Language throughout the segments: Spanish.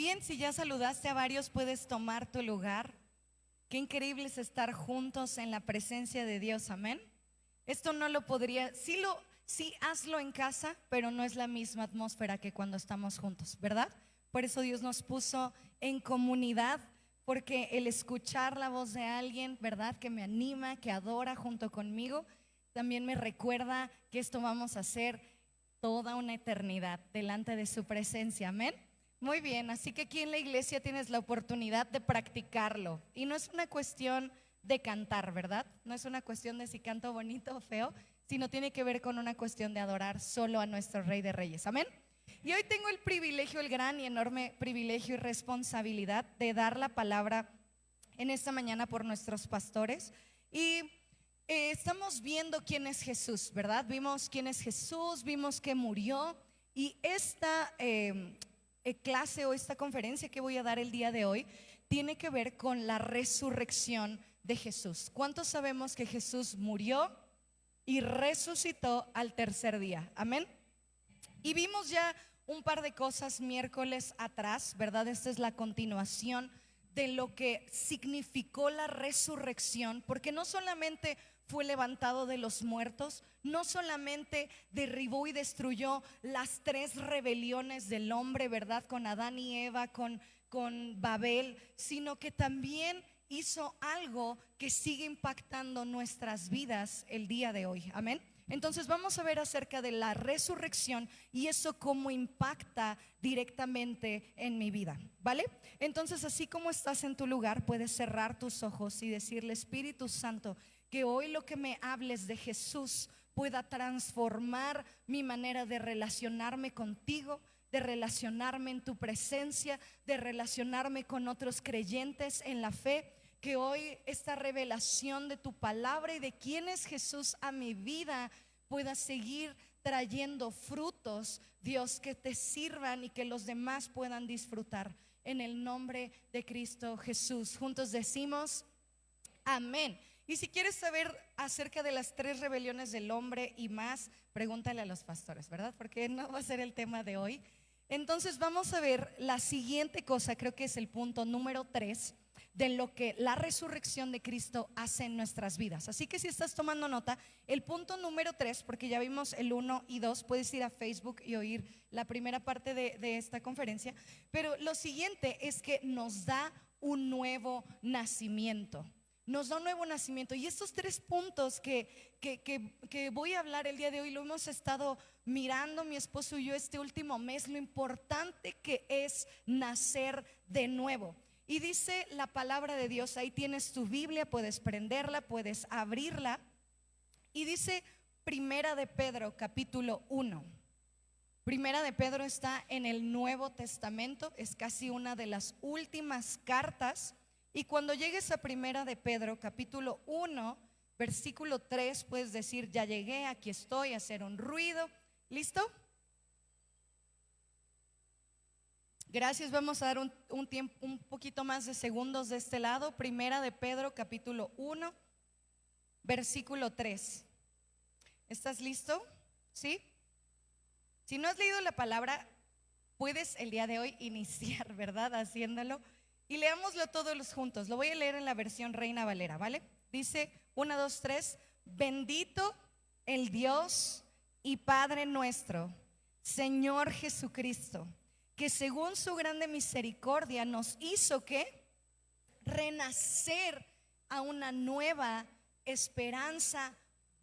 bien, si ya saludaste a varios, puedes tomar tu lugar. Qué increíble es estar juntos en la presencia de Dios, amén. Esto no lo podría, sí hazlo en casa, pero no es la misma atmósfera que cuando estamos juntos, ¿verdad? Por eso Dios nos puso en comunidad, porque el escuchar la voz de alguien, ¿verdad? Que me anima, que adora junto conmigo, también me recuerda que esto vamos a hacer toda una eternidad delante de su presencia, amén. Muy bien, así que aquí en la iglesia tienes la oportunidad de practicarlo. Y no es una cuestión de cantar, ¿verdad? No es una cuestión de si canto bonito o feo, sino tiene que ver con una cuestión de adorar solo a nuestro Rey de Reyes, amén. Y hoy tengo el privilegio, el gran y enorme privilegio y responsabilidad de dar la palabra en esta mañana por nuestros pastores. Y estamos viendo quién es Jesús, ¿verdad? Vimos quién es Jesús, vimos que murió. Y esta clase o esta conferencia que voy a dar el día de hoy tiene que ver con la resurrección de Jesús. ¿Cuántos sabemos que Jesús murió y resucitó al tercer día? Amén. Y vimos ya un par de cosas miércoles atrás, ¿verdad? Esta es la continuación de lo que significó la resurrección, porque no solamente fue levantado de los muertos, no solamente derribó y destruyó las tres rebeliones del hombre, ¿verdad? Con Adán y Eva, con Babel, sino que también hizo algo que sigue impactando nuestras vidas el día de hoy, amén. Entonces vamos a ver acerca de la resurrección y eso cómo impacta directamente en mi vida, ¿vale? Entonces, así como estás en tu lugar, puedes cerrar tus ojos y decirle: Espíritu Santo, que hoy lo que me hables de Jesús pueda transformar mi manera de relacionarme contigo, de relacionarme en tu presencia, de relacionarme con otros creyentes en la fe. Que hoy esta revelación de tu palabra y de quién es Jesús a mi vida pueda seguir trayendo frutos, Dios, que te sirvan y que los demás puedan disfrutar. En el nombre de Cristo Jesús. Juntos decimos amén. Y si quieres saber acerca de las tres rebeliones del hombre y más, pregúntale a los pastores, ¿verdad? Porque no va a ser el tema de hoy. Entonces vamos a ver la siguiente cosa, creo que es el punto número 3 de lo que la resurrección de Cristo hace en nuestras vidas. Así que si estás tomando nota, el punto número 3, porque ya vimos el 1 y 2, puedes ir a Facebook y oír la primera parte de esta conferencia. Pero lo siguiente es que nos da un nuevo nacimiento. Nos da un nuevo nacimiento. Y estos tres puntos que voy a hablar el día de hoy lo hemos estado mirando mi esposo y yo este último mes, lo importante que es nacer de nuevo. Y dice la palabra de Dios, ahí tienes tu Biblia, puedes prenderla, puedes abrirla. Y dice Primera de Pedro, capítulo 1. Primera de Pedro está en el Nuevo Testamento, es casi una de las últimas cartas. Y cuando llegues a Primera de Pedro, capítulo 1, versículo 3, puedes decir: ya llegué, aquí estoy, hacer un ruido. ¿Listo? Gracias, vamos a dar un tiempo, un poquito más de segundos de este lado. Primera de Pedro, capítulo 1, versículo 3. ¿Estás listo? ¿Sí? Si no has leído la palabra, puedes el día de hoy iniciar, ¿verdad? Haciéndolo. Y leámoslo todos juntos. Lo voy a leer en la versión Reina Valera, ¿vale? Dice 1, 2, 3. Bendito el Dios y Padre nuestro, Señor Jesucristo, que según su grande misericordia nos hizo ¿qué? Renacer a una nueva esperanza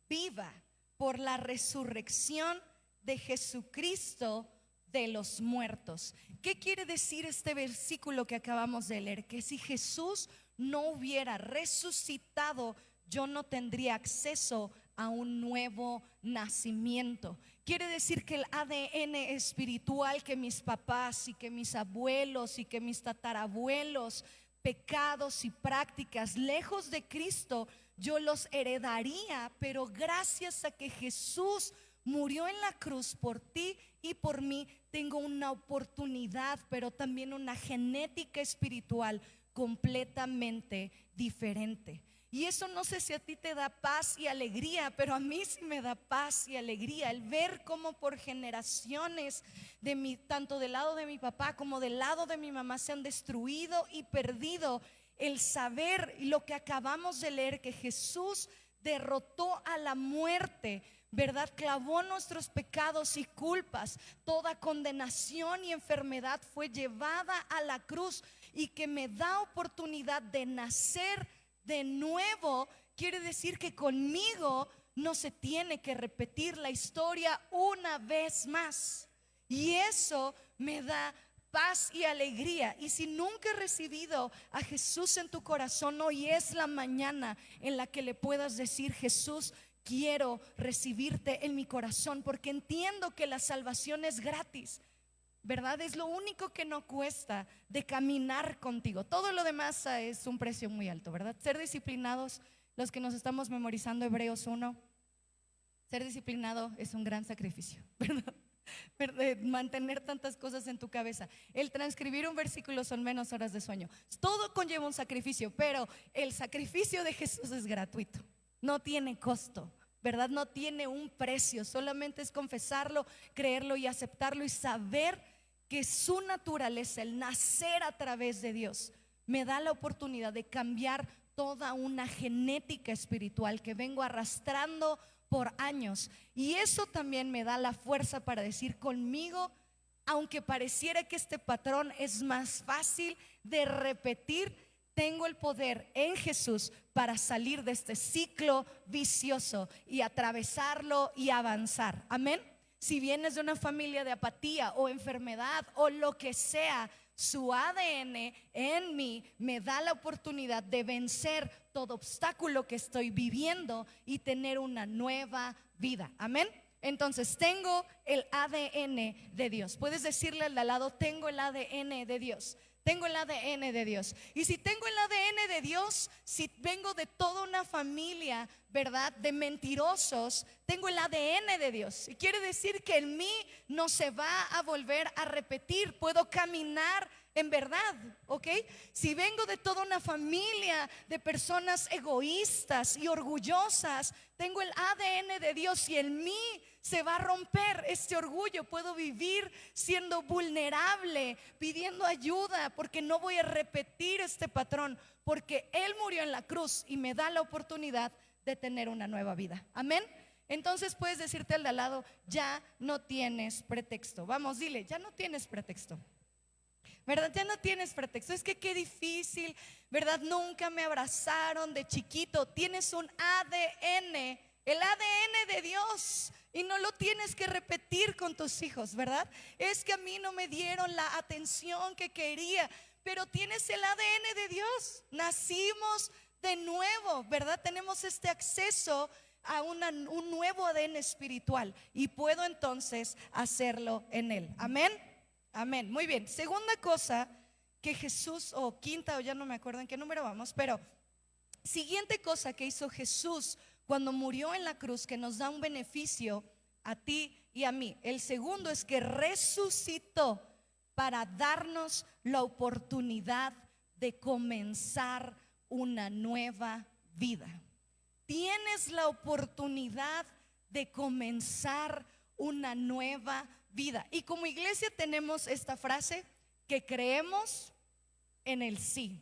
viva por la resurrección de Jesucristo de los muertos. ¿Qué quiere decir este versículo que acabamos de leer? Que si Jesús no hubiera resucitado, yo no tendría acceso a un nuevo nacimiento. Quiere decir que el ADN espiritual que mis papás y que mis abuelos y que mis tatarabuelos, pecados y prácticas lejos de Cristo, yo los heredaría, pero gracias a que Jesús murió en la cruz por ti y por mí, tengo una oportunidad, pero también una genética espiritual completamente diferente. Y eso no sé si a ti te da paz y alegría, pero a mí sí me da paz y alegría el ver cómo por generaciones tanto del lado de mi papá como del lado de mi mamá, se han destruido y perdido el saber lo que acabamos de leer, que Jesús derrotó a la muerte, ¿verdad? Clavó nuestros pecados y culpas. Toda condenación y enfermedad fue llevada a la cruz, y que me da oportunidad de nacer de nuevo. Quiere decir que conmigo no se tiene que repetir la historia una vez más, y eso me da paz y alegría. Y si nunca has recibido a Jesús en tu corazón, hoy es la mañana en la que le puedas decir: Jesús, quiero recibirte en mi corazón, porque entiendo que la salvación es gratis, ¿verdad? Es lo único que no cuesta de caminar contigo. Todo lo demás es un precio muy alto, ¿verdad? Ser disciplinados, los que nos estamos memorizando Hebreos 1, ser disciplinado es un gran sacrificio, ¿verdad? Mantener tantas cosas en tu cabeza, el transcribir un versículo son menos horas de sueño. Todo conlleva un sacrificio, pero el sacrificio de Jesús es gratuito, no tiene costo, ¿verdad? No tiene un precio, solamente es confesarlo, creerlo y aceptarlo, y saber que su naturaleza, el nacer a través de Dios, me da la oportunidad de cambiar toda una genética espiritual que vengo arrastrando por años. Y eso también me da la fuerza para decir: conmigo, aunque pareciera que este patrón es más fácil de repetir, tengo el poder en Jesús para salir de este ciclo vicioso y atravesarlo y avanzar. Amén. Si vienes de una familia de apatía o enfermedad o lo que sea, su ADN en mí me da la oportunidad de vencer todo obstáculo que estoy viviendo y tener una nueva vida. Amén. Entonces tengo el ADN de Dios. Puedes decirle al de al lado: tengo el ADN de Dios. Tengo el ADN de Dios. Y si tengo el ADN de Dios, si vengo de toda una familia, ¿verdad?, de mentirosos, tengo el ADN de Dios. Y quiere decir que en mí no se va a volver a repetir. Puedo caminar en verdad, ¿ok? Si vengo de toda una familia de personas egoístas y orgullosas, tengo el ADN de Dios, y en mí se va a romper este orgullo. Puedo vivir siendo vulnerable, pidiendo ayuda, porque no voy a repetir este patrón, porque Él murió en la cruz y me da la oportunidad de tener una nueva vida. Amén. Entonces puedes decirte al de al lado: ya no tienes pretexto. Vamos, dile: ya no tienes pretexto, ¿verdad? Ya no tienes pretexto. Es que qué difícil, ¿verdad? Nunca me abrazaron de chiquito. Tienes un ADN, el ADN de Dios, y no lo tienes que repetir con tus hijos, ¿verdad? Es que a mí no me dieron la atención que quería, pero tienes el ADN de Dios. Nacimos de nuevo, ¿verdad? Tenemos este acceso a un nuevo ADN espiritual, y puedo entonces hacerlo en Él. Amén. Amén. Muy bien. Segunda cosa que Jesús, o quinta, o ya no me acuerdo en qué número vamos, pero siguiente cosa que hizo Jesús cuando murió en la cruz, que nos da un beneficio a ti y a mí. El segundo es que resucitó para darnos la oportunidad de comenzar una nueva vida. Tienes la oportunidad de comenzar una nueva vida. Y como iglesia tenemos esta frase, que creemos en el sí,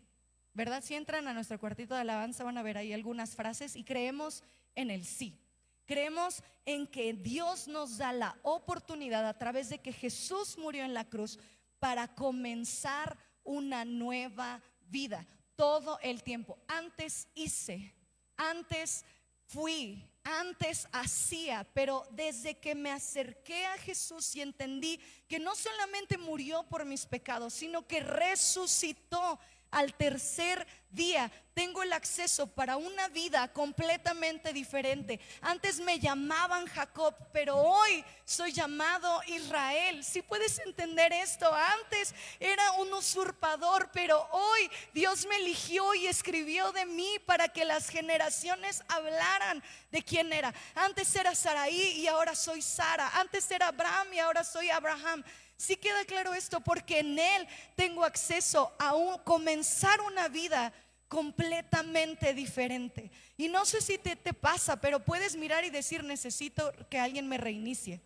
¿verdad? Si entran a nuestro cuartito de alabanza van a ver ahí algunas frases, y creemos en el sí. Creemos en que Dios nos da la oportunidad, a través de que Jesús murió en la cruz, para comenzar una nueva vida. Todo el tiempo. Antes hice, antes fui, antes hacía, pero desde que me acerqué a Jesús y entendí que no solamente murió por mis pecados, sino que resucitó al tercer día, tengo el acceso para una vida completamente diferente. Antes me llamaban Jacob, pero hoy soy llamado Israel. Si puedes entender esto, antes era un usurpador, pero hoy Dios me eligió y escribió de mí para que las generaciones hablaran de quién era. Antes era Saraí y ahora soy Sara. Antes era Abraham y ahora soy Abraham. Si queda claro esto, porque en Él tengo acceso a comenzar una vida completamente diferente. Y no sé si te pasa, pero puedes mirar y decir: necesito que alguien me reinicie.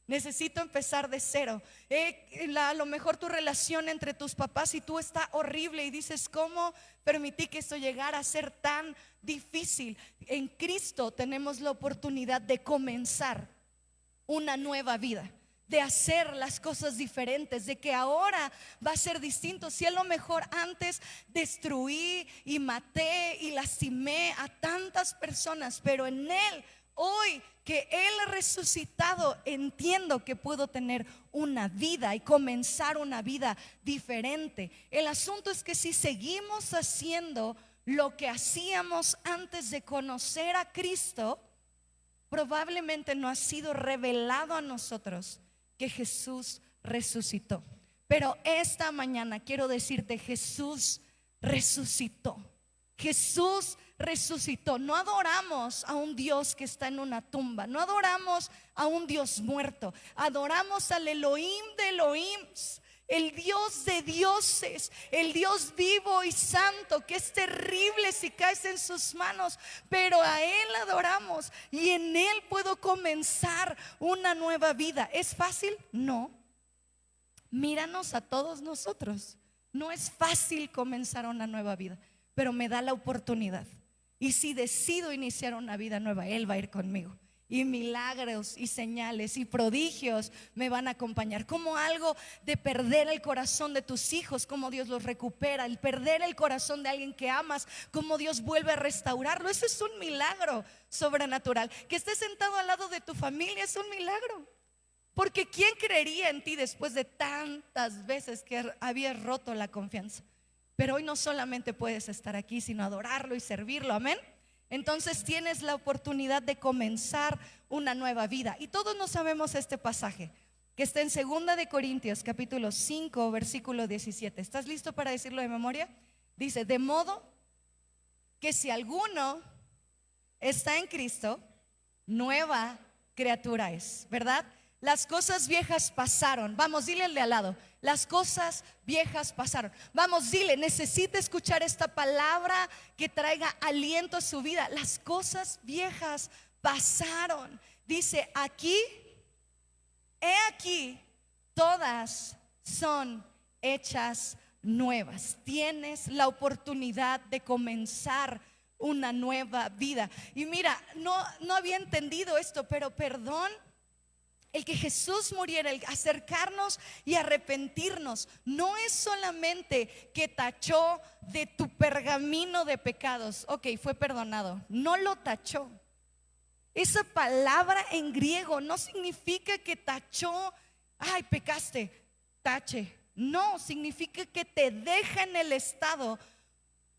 Necesito empezar de cero. A lo mejor tu relación entre tus papás y tú está horrible y dices: ¿cómo permití que esto llegara a ser tan difícil? En Cristo tenemos la oportunidad de comenzar una nueva vida, de hacer las cosas diferentes, de que ahora va a ser distinto. Si a lo mejor antes destruí y maté y lastimé a tantas personas, pero en Él, hoy que Él ha resucitado, entiendo que puedo tener una vida y comenzar una vida diferente. El asunto es que si seguimos haciendo lo que hacíamos antes de conocer a Cristo, probablemente no ha sido revelado a nosotros que Jesús resucitó. Pero esta mañana quiero decirte: Jesús resucitó. Jesús resucitó. No adoramos a un Dios que está en una tumba, no adoramos a un Dios muerto, adoramos al Elohim de Elohims, el Dios de dioses, el Dios vivo y santo, que es terrible si caes en sus manos, pero a Él adoramos y en Él puedo comenzar una nueva vida. ¿Es fácil? No. Míranos a todos nosotros. No es fácil comenzar una nueva vida, pero me da la oportunidad. Y si decido iniciar una vida nueva, Él va a ir conmigo. Y milagros y señales y prodigios me van a acompañar. Como algo de perder el corazón de tus hijos, como Dios los recupera. El perder el corazón de alguien que amas, como Dios vuelve a restaurarlo. Eso es un milagro sobrenatural. Que estés sentado al lado de tu familia es un milagro. Porque ¿quién creería en ti después de tantas veces que habías roto la confianza? Pero hoy no solamente puedes estar aquí, sino adorarlo y servirlo, amén. Entonces tienes la oportunidad de comenzar una nueva vida. Y todos nos sabemos este pasaje que está en 2 de Corintios capítulo 5 versículo 17. ¿Estás listo para decirlo de memoria? Dice: de modo que si alguno está en Cristo, nueva criatura es, ¿verdad? Las cosas viejas pasaron. Vamos, dile al de al lado: las cosas viejas pasaron. Vamos, dile, necesita escuchar esta palabra que traiga aliento a su vida. Las cosas viejas pasaron. Dice aquí: he aquí, todas son hechas nuevas. Tienes la oportunidad de comenzar una nueva vida. Y mira, no había entendido esto, pero perdón. El que Jesús muriera, el acercarnos y arrepentirnos, no es solamente que tachó de tu pergamino de pecados. Ok, fue perdonado. No lo tachó. Esa palabra en griego no significa que tachó: ay, pecaste, tache. No, significa que te deja en el estado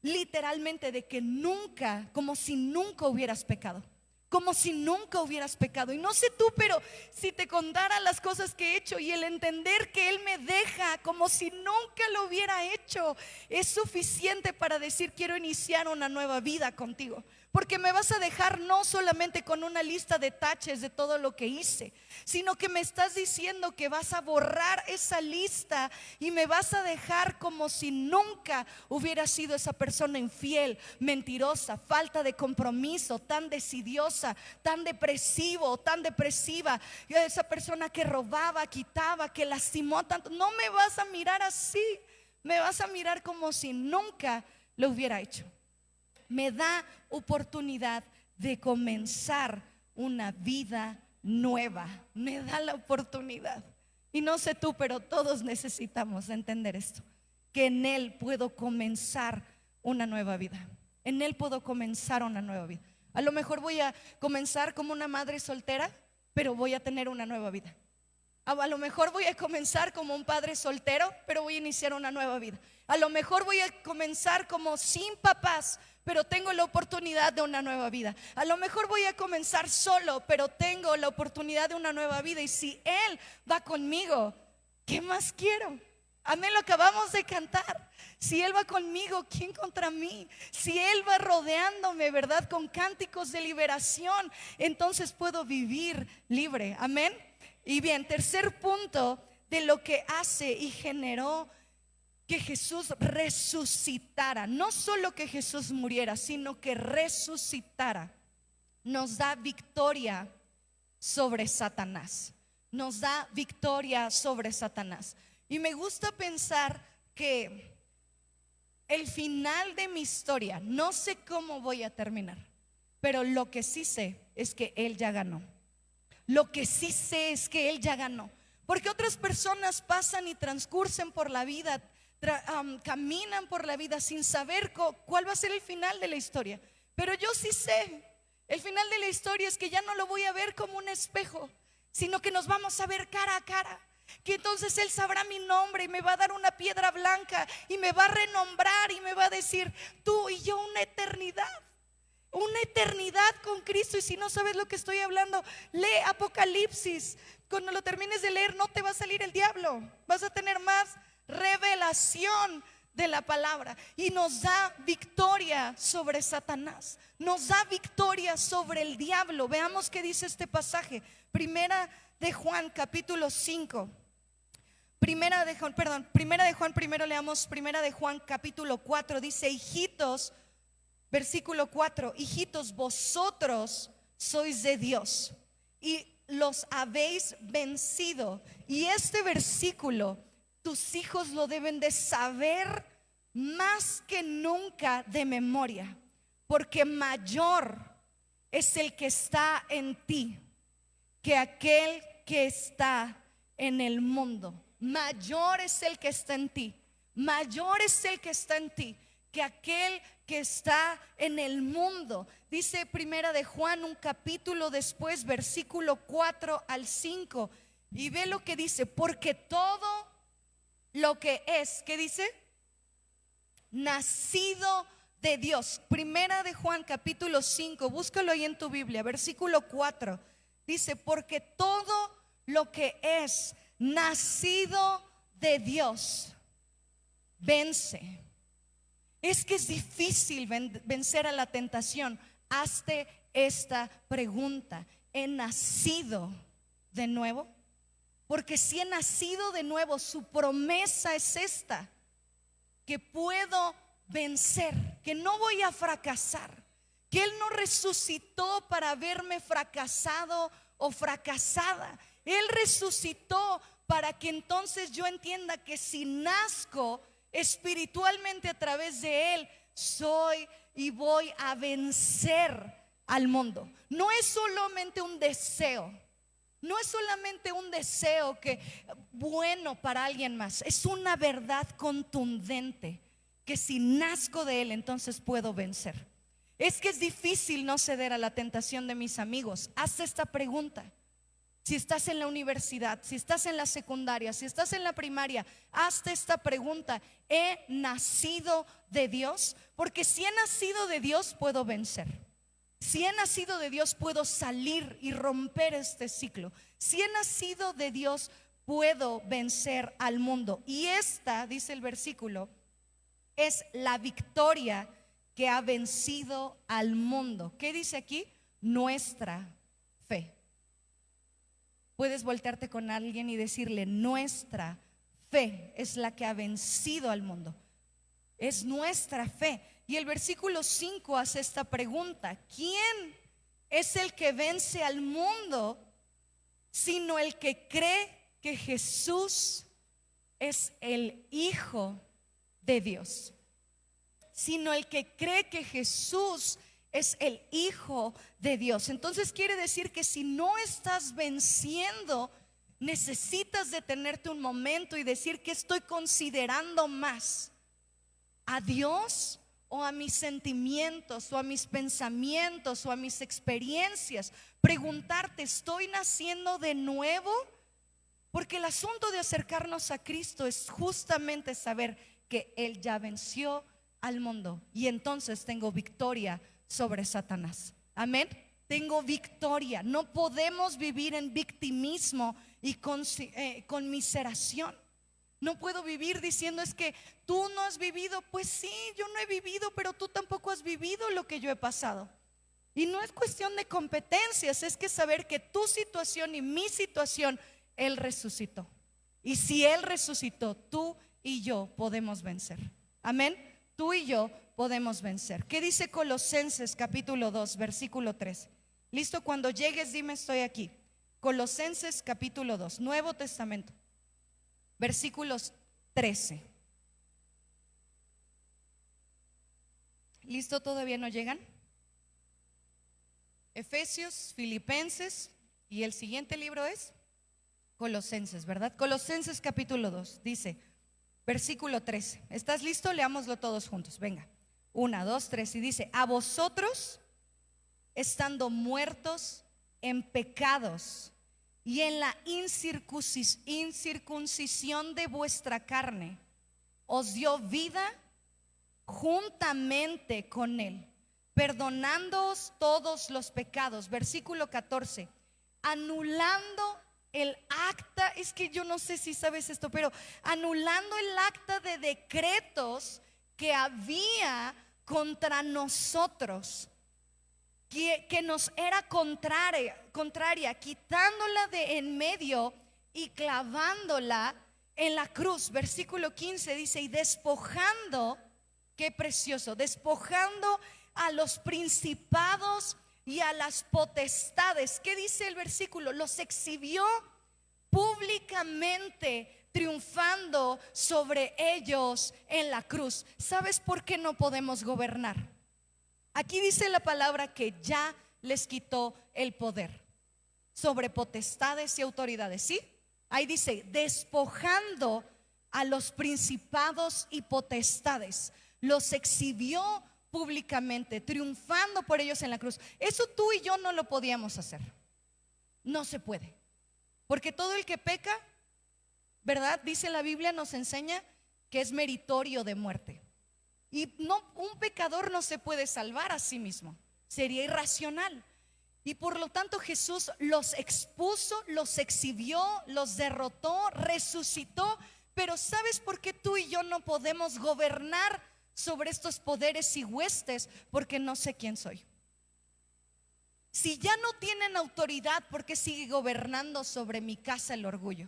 literalmente de que nunca, como si nunca hubieras pecado. Como si nunca hubieras pecado. Y no sé tú, pero si te contara las cosas que he hecho y el entender que Él me deja como si nunca lo hubiera hecho, es suficiente para decir: quiero iniciar una nueva vida contigo. Porque me vas a dejar no solamente con una lista de taches de todo lo que hice, sino que me estás diciendo que vas a borrar esa lista y me vas a dejar como si nunca hubiera sido esa persona infiel, mentirosa, falta de compromiso, tan decidiosa, tan depresivo, tan depresiva, esa persona que robaba, quitaba, que lastimó tanto. No me vas a mirar así, me vas a mirar como si nunca lo hubiera hecho. Me da oportunidad de comenzar una vida nueva. Me da la oportunidad. Y no sé tú, pero todos necesitamos entender esto: que en Él puedo comenzar una nueva vida. En Él puedo comenzar una nueva vida. A lo mejor voy a comenzar como una madre soltera, pero voy a tener una nueva vida. A lo mejor voy a comenzar como un padre soltero, pero voy a iniciar una nueva vida. A lo mejor voy a comenzar como sin papás, pero tengo la oportunidad de una nueva vida. A lo mejor voy a comenzar solo, pero tengo la oportunidad de una nueva vida. Y si Él va conmigo, ¿qué más quiero? Amén, lo acabamos de cantar. Si Él va conmigo, ¿quién contra mí? Si Él va rodeándome, ¿verdad?, con cánticos de liberación, entonces puedo vivir libre. Amén. Y bien, tercer punto de lo que hace y generó que Jesús resucitara, no solo que Jesús muriera, sino que resucitara, nos da victoria sobre Satanás. Nos da victoria sobre Satanás. Y me gusta pensar que el final de mi historia, no sé cómo voy a terminar, pero lo que sí sé es que Él ya ganó. Lo que sí sé es que Él ya ganó. Porque otras personas pasan y transcurren por la vida, caminan por la vida sin saber cuál va a ser el final de la historia. Pero yo sí sé, el final de la historia es que ya no lo voy a ver como un espejo, sino que nos vamos a ver cara a cara. Que entonces Él sabrá mi nombre y me va a dar una piedra blanca y me va a renombrar y me va a decir: tú y yo una eternidad con Cristo. Y si no sabes lo que estoy hablando, lee Apocalipsis. Cuando lo termines de leer no te va a salir el diablo, vas a tener más revelación de la palabra. Y nos da victoria sobre Satanás, nos da victoria sobre el diablo. Veamos qué dice este pasaje. Primera de Juan capítulo 5. Primera de Juan, primero leamos Primera de Juan capítulo 4. Dice: hijitos, versículo 4: hijitos, vosotros sois de Dios y los habéis vencido. Y este versículo tus hijos lo deben de saber más que nunca de memoria, porque mayor es el que está en ti que aquel que está en el mundo. Mayor es el que está en ti, mayor es el que está en ti que aquel que está en el mundo. Dice Primera de Juan, un capítulo después, versículo 4 al 5, y ve lo que dice: porque todo lo que es, ¿qué dice? Nacido de Dios. Primera de Juan capítulo 5, búscalo ahí en tu Biblia, versículo 4, dice: porque todo lo que es nacido de Dios vence. Es que es difícil vencer a la tentación. Hazte esta pregunta: ¿he nacido de nuevo? Porque si he nacido de nuevo, su promesa es esta: que puedo vencer, que no voy a fracasar, que Él no resucitó para verme fracasado o fracasada. Él resucitó para que entonces yo entienda que si nazco espiritualmente a través de Él, soy y voy a vencer al mundo. No es solamente un deseo, no es solamente un deseo que bueno para alguien más, es una verdad contundente que si nazco de Él, entonces puedo vencer. Es que es difícil no ceder a la tentación de mis amigos. Haz esta pregunta. Si estás en la universidad, si estás en la secundaria, si estás en la primaria, hazte esta pregunta: ¿he nacido de Dios? Porque si he nacido de Dios, puedo vencer. Si he nacido de Dios, puedo salir y romper este ciclo. Si he nacido de Dios, puedo vencer al mundo. Y esta, dice el versículo, es la victoria que ha vencido al mundo. ¿Qué dice aquí? Nuestra fe. Puedes voltearte con alguien y decirle: nuestra fe es la que ha vencido al mundo. Es nuestra fe. Y el versículo 5 hace esta pregunta: ¿quién es el que vence al mundo sino el que cree que Jesús es el Hijo de Dios? Sino el que cree que Jesús es el Hijo de Dios. Entonces quiere decir que si no estás venciendo, necesitas detenerte un momento y decir: ¿qué estoy considerando más? ¿A Dios o a mis sentimientos o a mis pensamientos o a mis experiencias? Preguntarte: ¿estoy naciendo de nuevo? Porque el asunto de acercarnos a Cristo es justamente saber que Él ya venció al mundo y entonces tengo victoria sobre Satanás. Amén. Tengo victoria. No podemos vivir en victimismo y conmiseración. No puedo vivir diciendo: es que tú no has vivido. Pues sí, yo no he vivido, pero tú tampoco has vivido lo que yo he pasado. Y no es cuestión de competencias, es que saber que tu situación y mi situación, Él resucitó. Y si Él resucitó, tú y yo podemos vencer. Amén. Tú y yo podemos vencer. ¿Qué dice Colosenses capítulo 2, versículo 3? Listo, cuando llegues dime estoy aquí. Colosenses capítulo 2, Nuevo Testamento, versículos 13. ¿Listo? ¿Todavía no llegan? Efesios, Filipenses y el siguiente libro es Colosenses, ¿verdad? Colosenses capítulo 2 dice, versículo 13. ¿Estás listo? Leámoslo todos juntos. Venga. 1, 2, 3 y dice: a vosotros, estando muertos en pecados y en la incircuncisión de vuestra carne, os dio vida juntamente con él, perdonándoos todos los pecados. Versículo 14, anulando el acta, es que yo no sé si sabes esto, pero anulando el acta de decretos que había contra nosotros, que nos era contraria, quitándola de en medio y clavándola en la cruz. Versículo 15 dice: y despojando, qué precioso, despojando a los principados y a las potestades. ¿Qué dice el versículo? Los exhibió públicamente, triunfando sobre ellos en la cruz. ¿Sabes por qué no podemos gobernar? Aquí dice la palabra que ya les quitó el poder sobre potestades y autoridades. ¿Sí? Ahí dice, despojando a los principados y potestades, los exhibió públicamente, triunfando por ellos en la cruz. Eso tú y yo no lo podíamos hacer. No se puede. Porque todo el que peca, ¿verdad? Dice la Biblia, nos enseña que es meritorio de muerte. Y no, un pecador no se puede salvar a sí mismo. Sería irracional. Y por lo tanto Jesús los expuso, los exhibió, los derrotó, resucitó. Pero ¿sabes por qué tú y yo no podemos gobernar sobre estos poderes y huestes? Porque no sé quién soy. Si ya no tienen autoridad, ¿por qué sigue gobernando sobre mi casa el orgullo?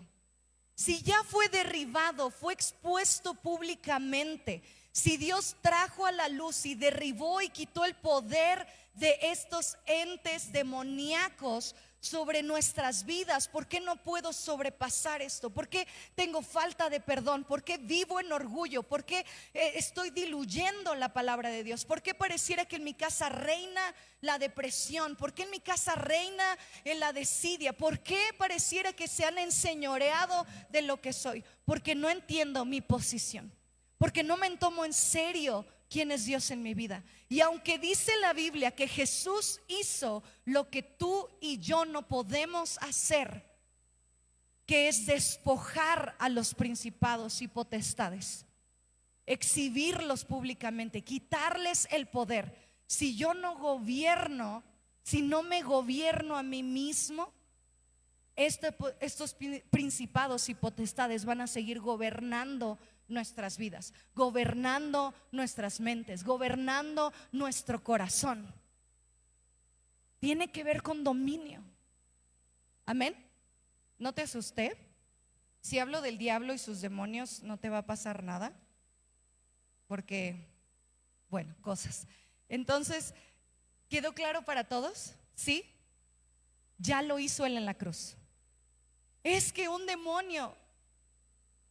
Si ya fue derribado, fue expuesto públicamente, si Dios trajo a la luz y derribó y quitó el poder de estos entes demoníacos sobre nuestras vidas, ¿por qué no puedo sobrepasar esto? ¿Por qué tengo falta de perdón? ¿Por qué vivo en orgullo? ¿Por qué estoy diluyendo la palabra de Dios? ¿Por qué pareciera que en mi casa reina la depresión? ¿Por qué en mi casa reina la desidia? ¿Por qué pareciera que se han enseñoreado de lo que soy? Porque no entiendo mi posición, porque no me tomo en serio quién es Dios en mi vida. Y aunque dice la Biblia que Jesús hizo lo que tú y yo no podemos hacer, que es despojar a los principados y potestades, exhibirlos públicamente, quitarles el poder. Si yo no gobierno, si no me gobierno a mí mismo, estos principados y potestades van a seguir gobernando nuestras vidas, gobernando nuestras mentes, gobernando nuestro corazón. Tiene que ver con dominio. Amén. No te asusté. Si hablo del diablo y sus demonios, no te va a pasar nada, porque, bueno, cosas. Entonces, ¿quedó claro para todos? ¿Sí? Ya lo hizo él en la cruz. Es que un demonio,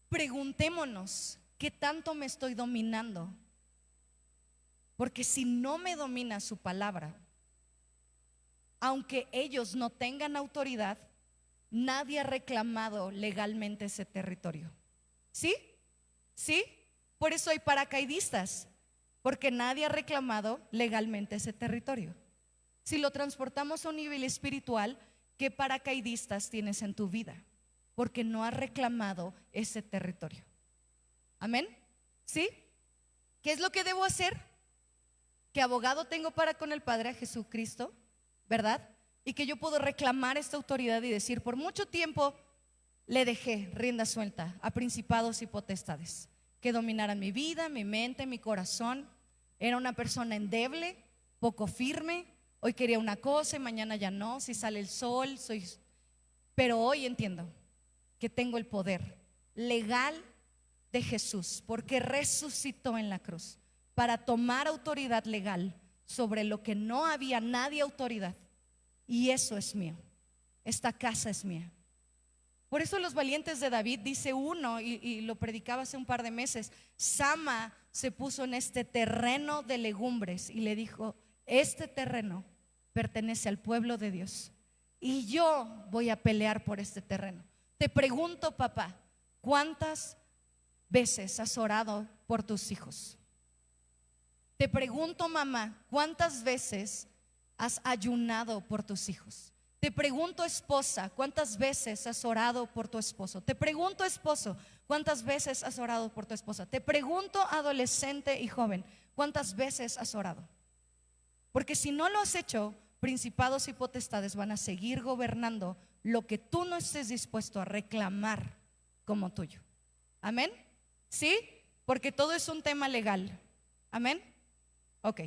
preguntémonos, ¿qué tanto me estoy dominando? Porque si no me domina su palabra, aunque ellos no tengan autoridad, nadie ha reclamado legalmente ese territorio. ¿Sí? ¿Sí? Por eso hay paracaidistas, porque nadie ha reclamado legalmente ese territorio. Si lo transportamos a un nivel espiritual, ¿qué paracaidistas tienes en tu vida? Porque no has reclamado ese territorio. Amén. ¿Sí? ¿Qué es lo que debo hacer? ¿Qué abogado tengo para con el Padre? A Jesucristo, ¿verdad? Y que yo puedo reclamar esta autoridad y decir: por mucho tiempo le dejé rienda suelta a principados y potestades que dominaran mi vida, mi mente, mi corazón. Era una persona endeble, poco firme. Hoy quería una cosa y mañana ya no. Si sale el sol, pero hoy entiendo que tengo el poder legal de Jesús, porque resucitó en la cruz para tomar autoridad legal sobre lo que no había nadie autoridad. Y eso es mío. Esta casa es mía. Por eso los valientes de David, dice uno, y lo predicaba hace un par de meses, Sama se puso en este terreno de legumbres y le dijo: este terreno pertenece al pueblo de Dios y yo voy a pelear por este terreno. Te pregunto, papá, ¿cuántas veces has orado por tus hijos? Te pregunto, mamá, ¿cuántas veces has ayunado por tus hijos? Te pregunto, esposa, ¿cuántas veces has orado por tu esposo? Te pregunto, esposo, ¿cuántas veces has orado por tu esposa? Te pregunto, adolescente y joven, ¿cuántas veces has orado? Porque si no lo has hecho, principados y potestades van a seguir gobernando lo que tú no estés dispuesto a reclamar como tuyo. ¿Amén? ¿Sí? Porque todo es un tema legal. ¿Amén? Ok.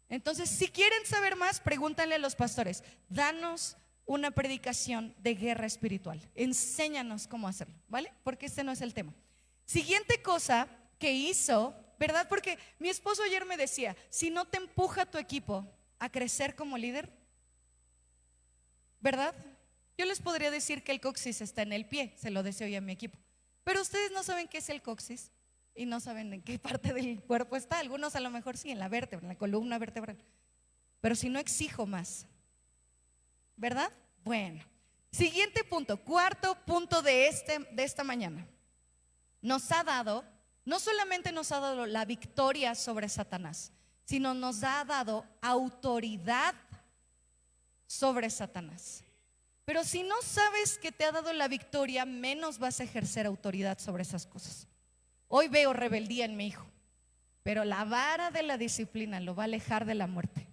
Entonces, si quieren saber más, pregúntenle a los pastores: danos una predicación de guerra espiritual, enséñanos cómo hacerlo, ¿vale? Porque este no es el tema. Siguiente cosa que hizo, ¿verdad? Porque mi esposo ayer me decía: si no te empuja tu equipo a crecer como líder, ¿verdad? Yo les podría decir que el coxis está en el pie, se lo deseo ya a mi equipo, pero ustedes no saben qué es el coxis y no saben en qué parte del cuerpo está. Algunos a lo mejor sí, en la vértebra, en la columna vertebral. Pero si no, exijo más, ¿verdad? Bueno, siguiente punto, cuarto punto de esta mañana. Nos ha dado, no solamente nos ha dado la victoria sobre Satanás, sino nos ha dado autoridad sobre Satanás. Pero si no sabes que te ha dado la victoria, menos vas a ejercer autoridad sobre esas cosas. Hoy veo rebeldía en mi hijo, pero la vara de la disciplina lo va a alejar de la muerte.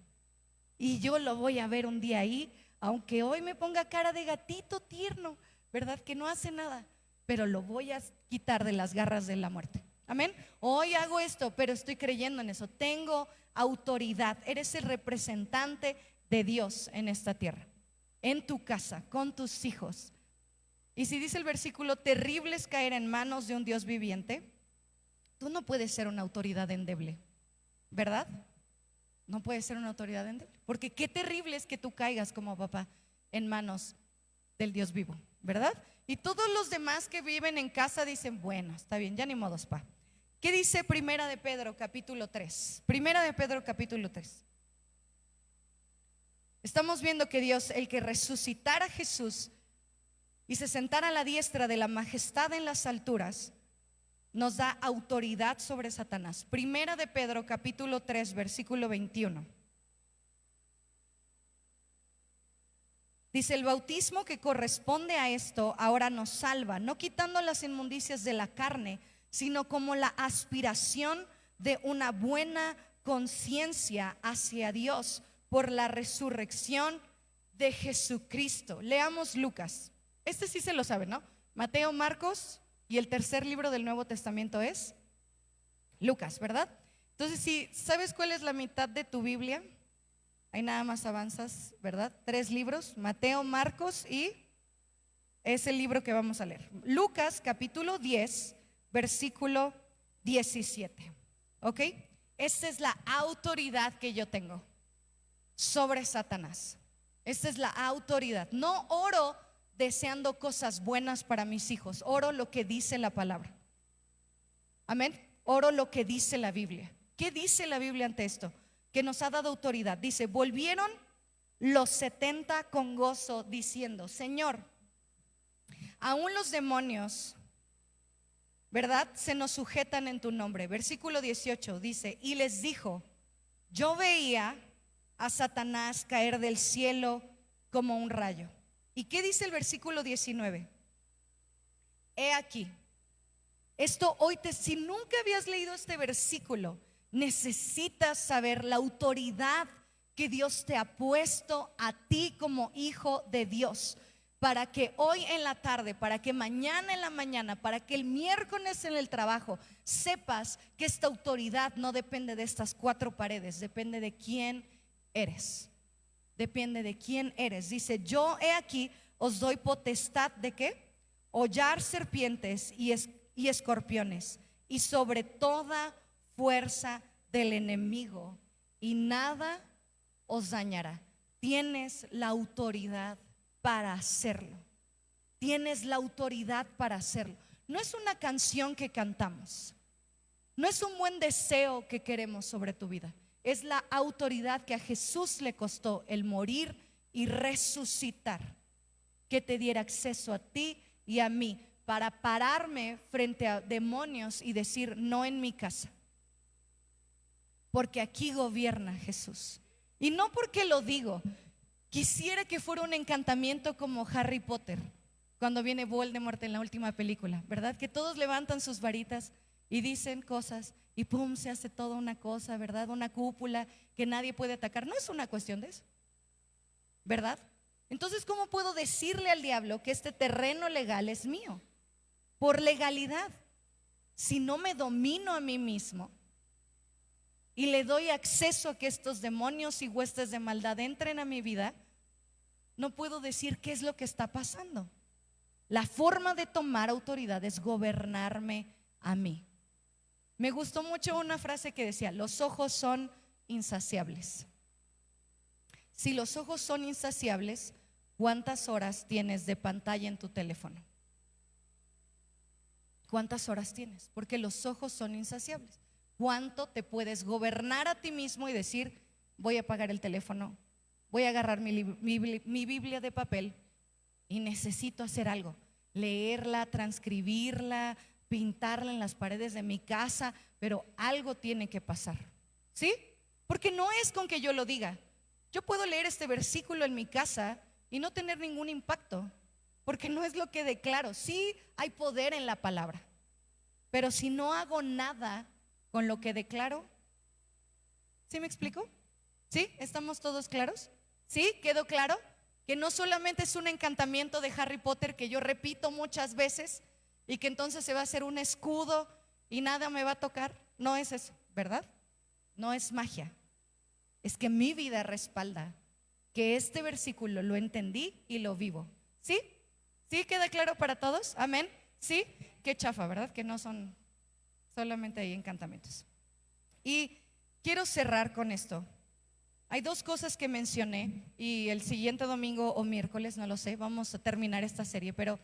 Y yo lo voy a ver un día ahí, aunque hoy me ponga cara de gatito tierno, ¿verdad? Que no hace nada, pero lo voy a quitar de las garras de la muerte. Amén. Hoy hago esto, pero estoy creyendo en eso. Tengo autoridad. Eres el representante de Dios en esta tierra, en tu casa, con tus hijos. Y si dice el versículo: terrible es caer en manos de un Dios viviente. Tú no puedes ser una autoridad endeble, ¿verdad? No puedes ser una autoridad endeble, porque qué terrible es que tú caigas como papá en manos del Dios vivo, ¿verdad? Y todos los demás que viven en casa dicen: bueno, está bien, ya ni modos, pa. ¿Qué dice Primera de Pedro capítulo 3? Primera de Pedro capítulo 3. Estamos viendo que Dios, el que resucitara a Jesús y se sentara a la diestra de la majestad en las alturas, nos da autoridad sobre Satanás. Primera de Pedro capítulo 3 versículo 21. Dice: el bautismo que corresponde a esto ahora nos salva, no quitando las inmundicias de la carne, sino como la aspiración de una buena conciencia hacia Dios por la resurrección de Jesucristo. Leamos Lucas. Este sí se lo sabe, ¿no? Mateo, Marcos, y el tercer libro del Nuevo Testamento es Lucas, ¿verdad? Entonces, si sabes cuál es la mitad de tu Biblia, ahí nada más avanzas, ¿verdad? 3 libros: Mateo, Marcos y es el libro que vamos a leer. Lucas capítulo 10 versículo 17. ¿Ok? Esta es la autoridad que yo tengo sobre Satanás. Esta es la autoridad. No oro deseando cosas buenas para mis hijos, oro lo que dice la palabra. Amén. Oro lo que dice la Biblia. ¿Qué dice la Biblia ante esto? Que nos ha dado autoridad. Dice: volvieron los 70 con gozo diciendo: Señor, aún los demonios, ¿verdad?, se nos sujetan en tu nombre. Versículo 18 dice: y les dijo: yo veía a Satanás caer del cielo como un rayo. ¿Y qué dice el versículo 19? He aquí, esto hoy si nunca habías leído este versículo, necesitas saber la autoridad que Dios te ha puesto a ti como hijo de Dios, para que hoy en la tarde, para que mañana en la mañana, para que el miércoles en el trabajo sepas que esta autoridad no depende de estas 4 paredes, depende de quién eres. Depende de quién eres. Dice: yo he aquí os doy potestad de ¿qué? Hollar serpientes y y escorpiones y sobre toda fuerza del enemigo, y nada os dañará. Tienes la autoridad para hacerlo. Tienes la autoridad para hacerlo. No es una canción que cantamos, no es un buen deseo que queremos sobre tu vida. Es la autoridad que a Jesús le costó el morir y resucitar, que te diera acceso a ti y a mí para pararme frente a demonios y decir: no en mi casa, porque aquí gobierna Jesús. Y no porque lo digo, quisiera que fuera un encantamiento como Harry Potter, cuando viene Voldemort en la última película, ¿verdad? Que todos levantan sus varitas y dicen cosas y pum, se hace toda una cosa, ¿verdad? Una cúpula que nadie puede atacar. No es una cuestión de eso, ¿verdad? Entonces, ¿cómo puedo decirle al diablo que este terreno legal es mío? Por legalidad. Si no me domino a mí mismo y le doy acceso a que estos demonios y huestes de maldad entren a mi vida, no puedo decir qué es lo que está pasando. La forma de tomar autoridad es gobernarme a mí. Me gustó mucho una frase que decía: los ojos son insaciables. Si los ojos son insaciables, ¿cuántas horas tienes de pantalla en tu teléfono? ¿Cuántas horas tienes? Porque los ojos son insaciables. ¿Cuánto te puedes gobernar a ti mismo y decir: voy a apagar el teléfono, voy a agarrar mi Biblia de papel y necesito hacer algo? Leerla, transcribirla, pintarla en las paredes de mi casa, pero algo tiene que pasar, ¿sí? Porque no es con que yo lo diga. Yo puedo leer este versículo en mi casa y no tener ningún impacto, porque no es lo que declaro. Sí hay poder en la palabra, pero si no hago nada con lo que declaro, ¿sí me explico? ¿Sí? ¿Estamos todos claros? ¿Sí? ¿Quedó claro? Que no solamente es un encantamiento de Harry Potter que yo repito muchas veces y que entonces se va a hacer un escudo y nada me va a tocar. No es eso, ¿verdad? No es magia. Es que mi vida respalda que este versículo lo entendí y lo vivo. ¿Sí? ¿Sí queda claro para todos? Amén. ¿Sí? Qué chafa, ¿verdad? Que no son solamente hay encantamientos. Y quiero cerrar con esto. Hay dos cosas que mencioné y el siguiente domingo o miércoles, no lo sé, vamos a terminar esta serie, pero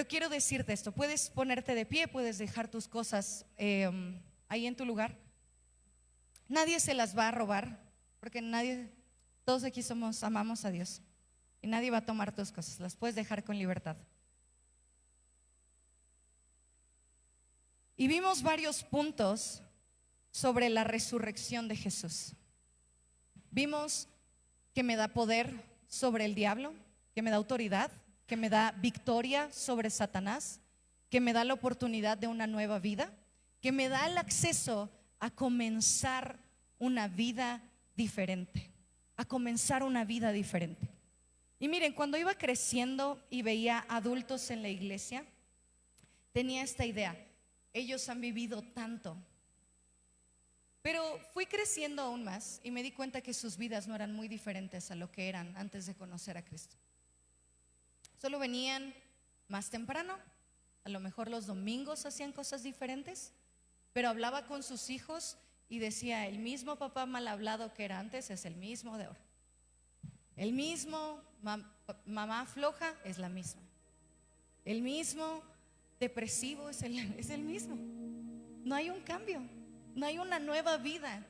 quiero decirte esto. Puedes ponerte de pie, puedes dejar tus cosas ahí en tu lugar. Nadie se las va a robar, porque todos aquí amamos a Dios y nadie va a tomar tus cosas, las puedes dejar con libertad. Y vimos varios puntos sobre la resurrección de Jesús. Vimos que me da poder sobre el diablo, que me da autoridad, que me da victoria sobre Satanás, que me da la oportunidad de una nueva vida, que me da el acceso a comenzar una vida diferente, a comenzar una vida diferente. Y miren, cuando iba creciendo y veía adultos en la iglesia, tenía esta idea: ellos han vivido tanto. Pero fui creciendo aún más y me di cuenta que sus vidas no eran muy diferentes a lo que eran antes de conocer a Cristo. Solo venían más temprano, a lo mejor los domingos hacían cosas diferentes, pero hablaba con sus hijos y decía: el mismo papá mal hablado que era antes es el mismo de ahora. El mismo mamá floja es la misma. El mismo depresivo es el mismo. No hay un cambio. No hay una nueva vida.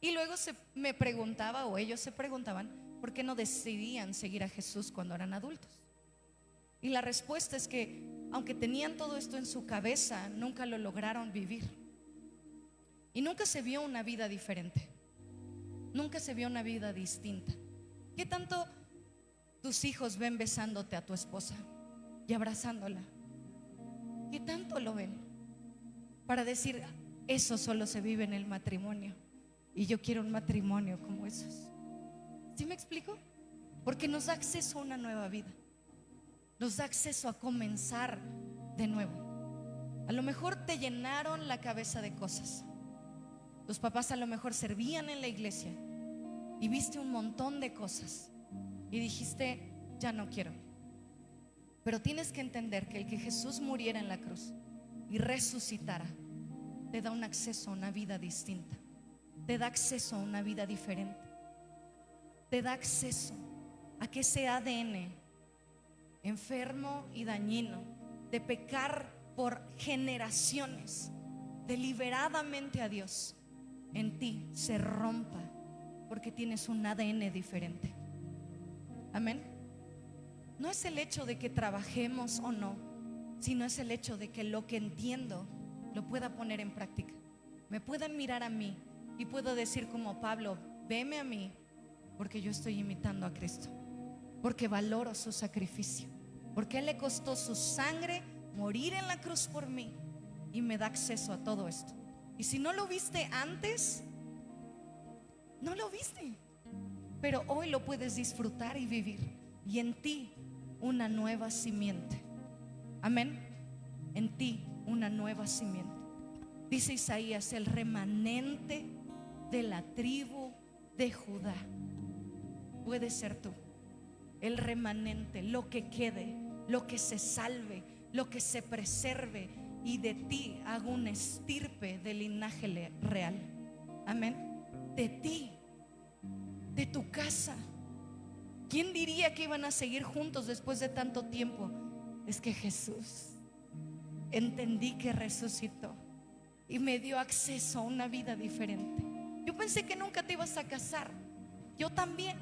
Y luego me preguntaba, o ellos se preguntaban, ¿por qué no decidían seguir a Jesús cuando eran adultos? Y la respuesta es que aunque tenían todo esto en su cabeza, nunca lo lograron vivir. Y nunca se vio una vida diferente. Nunca se vio una vida distinta. ¿Qué tanto tus hijos ven besándote a tu esposa y abrazándola? ¿Qué tanto lo ven? Para decir: eso solo se vive en el matrimonio y yo quiero un matrimonio como esos. ¿Sí me explico? Porque nos da acceso a una nueva vida, nos da acceso a comenzar de nuevo. A lo mejor te llenaron la cabeza de cosas. Tus papás a lo mejor servían en la iglesia y viste un montón de cosas y dijiste: ya no quiero. Pero tienes que entender que el que Jesús muriera en la cruz y resucitara, te da un acceso a una vida distinta, te da acceso a una vida diferente, te da acceso a que ese ADN enfermo y dañino de pecar por generaciones deliberadamente a Dios en ti se rompa, porque tienes un ADN diferente. Amén. No es el hecho de que trabajemos o no, sino es el hecho de que lo que entiendo lo pueda poner en práctica. Me puedan mirar a mí y puedo decir como Pablo: veme a mí, porque yo estoy imitando a Cristo, porque valoro su sacrificio, porque Él le costó su sangre morir en la cruz por mí y me da acceso a todo esto. Y si no lo viste antes, no lo viste, pero hoy lo puedes disfrutar y vivir, y en ti una nueva simiente. Amén. En ti una nueva simiente. Dice Isaías: el remanente de la tribu de Judá. Puede ser tú, el remanente, lo que quede, lo que se salve, lo que se preserve, y de ti hago una estirpe de linaje real. Amén. De ti, de tu casa. ¿Quién diría que iban a seguir juntos después de tanto tiempo? Es que Jesús, entendí que resucitó y me dio acceso a una vida diferente. Yo pensé que nunca te ibas a casar, yo también,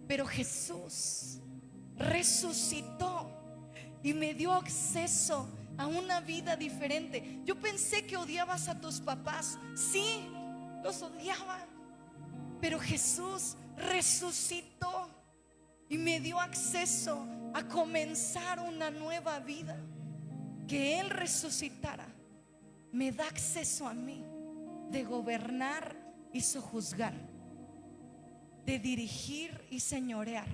pero Jesús resucitó y me dio acceso a una vida diferente. Yo pensé que odiabas a tus papás, sí, los odiaba, pero Jesús resucitó y me dio acceso a comenzar una nueva vida. Que Él resucitara me da acceso a mí de gobernar y sojuzgar, de dirigir y señorear.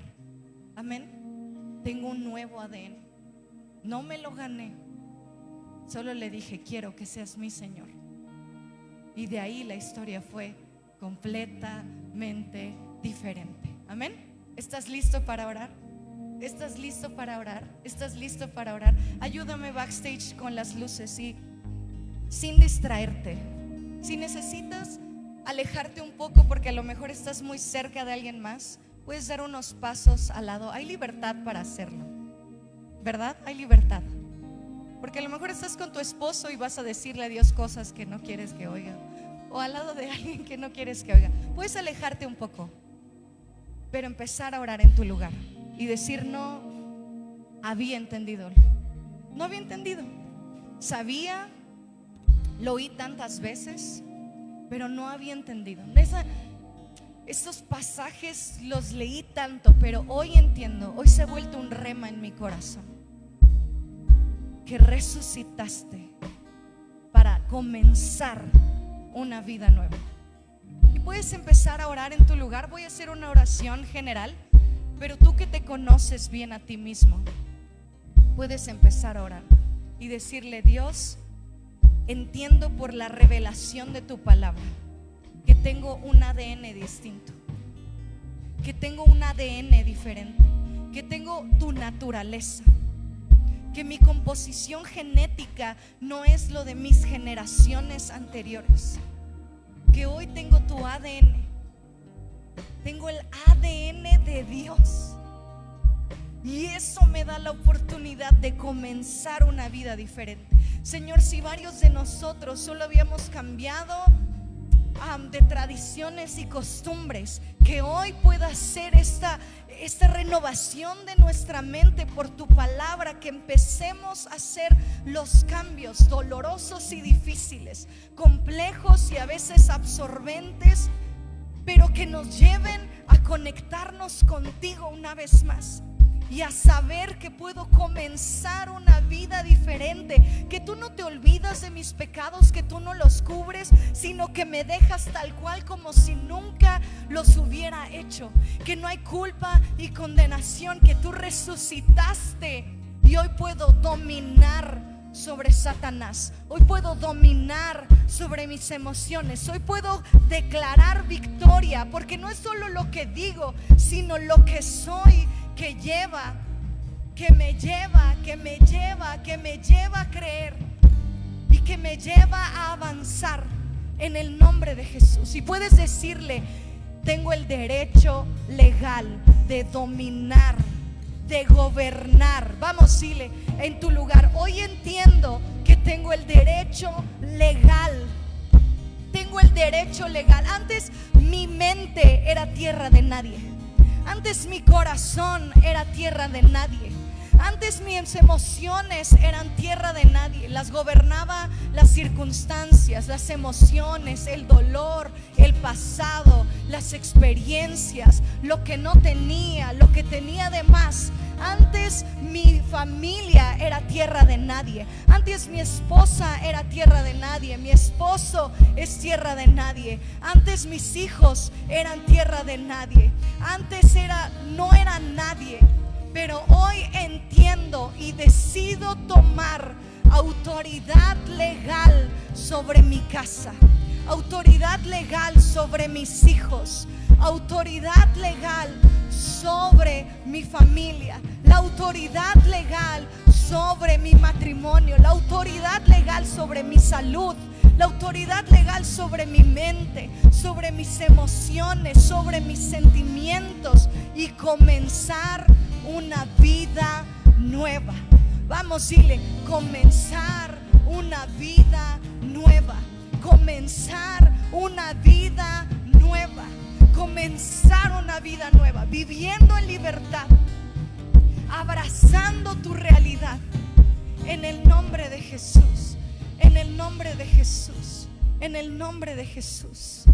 Amén. Tengo un nuevo ADN. No me lo gané, solo le dije: quiero que seas mi Señor. Y de ahí la historia fue completamente diferente. Amén. ¿Estás listo para orar? ¿Estás listo para orar? ¿Estás listo para orar? Ayúdame backstage con las luces y sin distraerte. Si necesitas alejarte un poco porque a lo mejor estás muy cerca de alguien más, puedes dar unos pasos al lado. Hay libertad para hacerlo, ¿verdad? Hay libertad. Porque a lo mejor estás con tu esposo y vas a decirle a Dios cosas que no quieres que oiga, o al lado de alguien que no quieres que oiga. Puedes alejarte un poco, pero empezar a orar en tu lugar y decir: no había entendido, no había entendido. Sabía, lo oí tantas veces, pero no había entendido. Estos pasajes los leí tanto, pero hoy entiendo. Hoy se ha vuelto un rema en mi corazón, que resucitaste para comenzar una vida nueva. Y puedes empezar a orar en tu lugar. Voy a hacer una oración general, pero tú que te conoces bien a ti mismo, puedes empezar a orar y decirle: Dios, entiendo por la revelación de tu palabra que tengo un ADN distinto, que tengo un ADN diferente, que tengo tu naturaleza, que mi composición genética no es lo de mis generaciones anteriores, que hoy tengo tu ADN, tengo el ADN de Dios, y eso me da la oportunidad de comenzar una vida diferente. Señor, si varios de nosotros solo habíamos cambiado de tradiciones y costumbres, que hoy pueda ser esta renovación de nuestra mente por tu palabra, que empecemos a hacer los cambios dolorosos y difíciles, complejos y a veces absorbentes, pero que nos lleven a conectarnos contigo una vez más y a saber que puedo comenzar una vida diferente, que tú no te olvidas de mis pecados, que tú no los cubres, sino que me dejas tal cual como si nunca los hubiera hecho, que no hay culpa y condenación, que tú resucitaste y hoy puedo dominar sobre Satanás, hoy puedo dominar sobre mis emociones, hoy puedo declarar victoria, porque no es solo lo que digo, sino lo que soy, que me lleva a creer que me lleva a avanzar en el nombre de Jesús. Y puedes decirle: tengo el derecho legal de dominar, de gobernar. Vamos, dile en tu lugar: hoy entiendo que tengo el derecho legal. Tengo el derecho legal. Antes mi mente era tierra de nadie. Antes mi corazón era tierra de nadie. Antes mis emociones eran tierra de nadie. Las gobernaba las circunstancias, las emociones, el dolor, el pasado, las experiencias, lo que no tenía, lo que tenía de más. Antes mi familia era tierra de nadie. Antes mi esposa era tierra de nadie. Mi esposo es tierra de nadie. Antes mis hijos eran tierra de nadie. Antes no era nadie. Pero hoy entiendo y decido tomar autoridad legal sobre mi casa, autoridad legal sobre mis hijos, autoridad legal sobre mi familia, la autoridad legal sobre mi matrimonio, la autoridad legal sobre mi salud, la autoridad legal sobre mi mente, sobre mis emociones, sobre mis sentimientos, y comenzar una vida nueva. Vamos, dile: comenzar una vida nueva. Comenzar una vida nueva. Comenzar una vida nueva, viviendo en libertad, abrazando tu realidad, en el nombre de Jesús, en el nombre de Jesús, en el nombre de Jesús.